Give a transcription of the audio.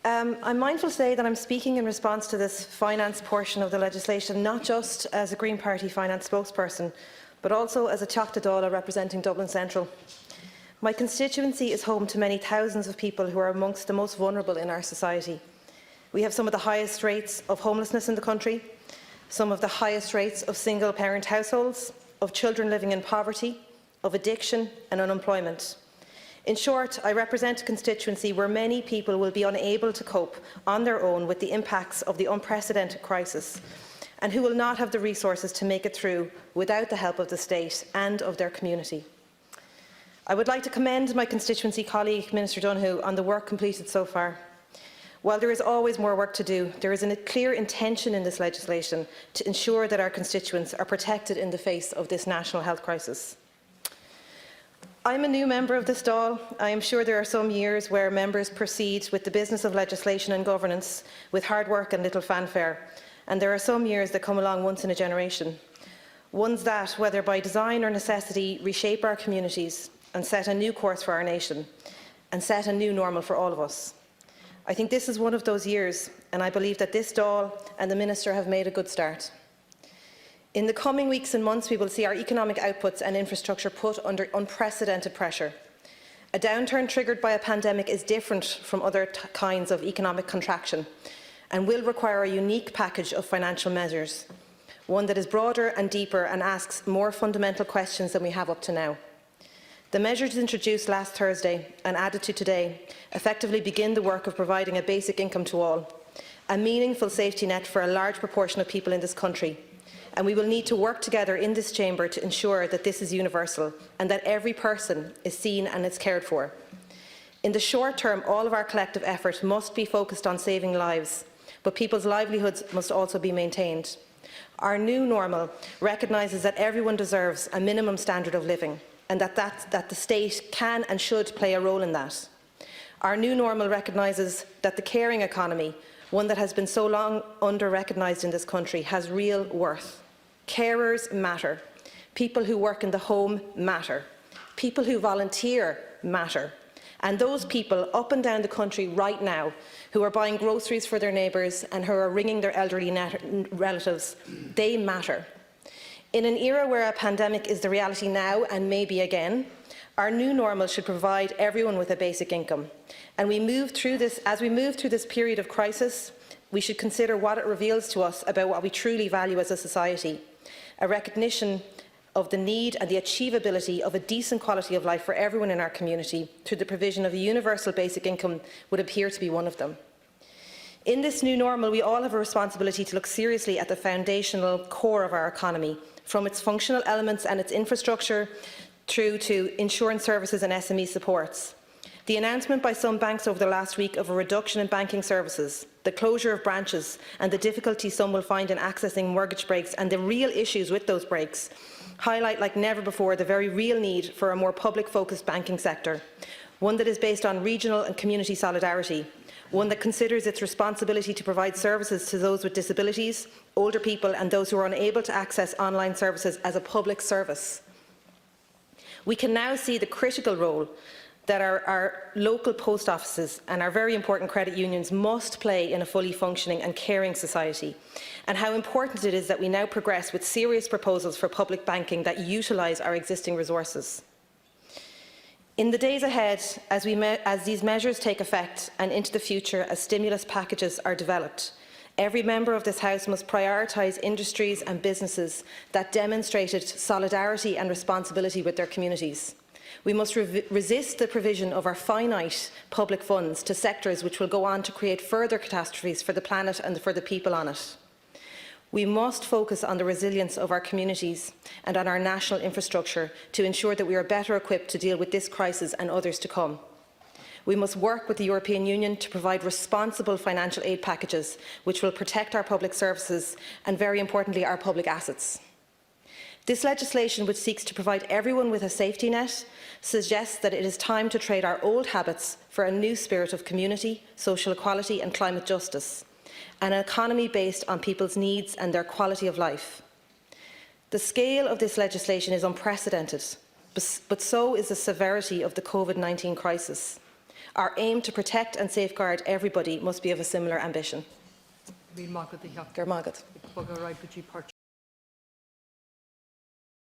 I'm mindful today that I'm speaking in response to this finance portion of the legislation, not just as a Green Party finance spokesperson, but also as a Teachta Dála representing Dublin Central. My constituency is home to many thousands of people who are amongst the most vulnerable in our society. We have some of the highest rates of homelessness in the country, some of the highest rates of single-parent households, of children living in poverty, of addiction and unemployment. In short, I represent a constituency where many people will be unable to cope on their own with the impacts of the unprecedented crisis, and who will not have the resources to make it through without the help of the state and of their community. I would like to commend my constituency colleague, Minister Donoghue, on the work completed so far. While there is always more work to do, there is a clear intention in this legislation to ensure that our constituents are protected in the face of this national health crisis. I am a new member of this Dáil. I am sure there are some years where members proceed with the business of legislation and governance with hard work and little fanfare, and there are some years that come along once in a generation. Ones that, whether by design or necessity, reshape our communities and set a new course for our nation, and set a new normal for all of us. I think this is one of those years, and I believe that this Dáil and the Minister have made a good start. In the coming weeks and months, we will see our economic outputs and infrastructure put under unprecedented pressure. A downturn triggered by a pandemic is different from other kinds of economic contraction and will require a unique package of financial measures, one that is broader and deeper and asks more fundamental questions than we have up to now. The measures introduced last Thursday and added to today effectively begin the work of providing a basic income to all, a meaningful safety net for a large proportion of people in this country. And we will need to work together in this chamber to ensure that this is universal and that every person is seen and is cared for. In the short term, all of our collective effort must be focused on saving lives, but people's livelihoods must also be maintained. Our new normal recognises that everyone deserves a minimum standard of living and that the state can and should play a role in that. Our new normal recognises that the caring economy, one that has been so long under-recognised in this country, has real worth. Carers matter. People who work in the home matter. People who volunteer matter. And those people up and down the country right now who are buying groceries for their neighbours and who are ringing their elderly relatives, they matter. In an era where a pandemic is the reality now and maybe again, our new normal should provide everyone with a basic income. And as we move through this period of crisis, we should consider what it reveals to us about what we truly value as a society. A recognition of the need and the achievability of a decent quality of life for everyone in our community through the provision of a universal basic income would appear to be one of them. In this new normal, we all have a responsibility to look seriously at the foundational core of our economy, from its functional elements and its infrastructure through to insurance services and SME supports. The announcement by some banks over the last week of a reduction in banking services, the closure of branches and the difficulty some will find in accessing mortgage breaks and the real issues with those breaks highlight like never before the very real need for a more public-focused banking sector, one that is based on regional and community solidarity, one that considers its responsibility to provide services to those with disabilities, older people and those who are unable to access online services as a public service. We can now see the critical role that our local post offices and our very important credit unions must play in a fully functioning and caring society, and how important it is that we now progress with serious proposals for public banking that utilise our existing resources. In the days ahead, as these measures take effect and into the future as stimulus packages are developed, every member of this House must prioritise industries and businesses that demonstrated solidarity and responsibility with their communities. We must resist the provision of our finite public funds to sectors which will go on to create further catastrophes for the planet and for the people on it. We must focus on the resilience of our communities and on our national infrastructure to ensure that we are better equipped to deal with this crisis and others to come. We must work with the European Union to provide responsible financial aid packages which will protect our public services and, very importantly, our public assets. This legislation, which seeks to provide everyone with a safety net, suggests that it is time to trade our old habits for a new spirit of community, social equality and climate justice, an economy based on people's needs and their quality of life. The scale of this legislation is unprecedented, but so is the severity of the COVID-19 crisis. Our aim to protect and safeguard everybody must be of a similar ambition. Gur Mágat.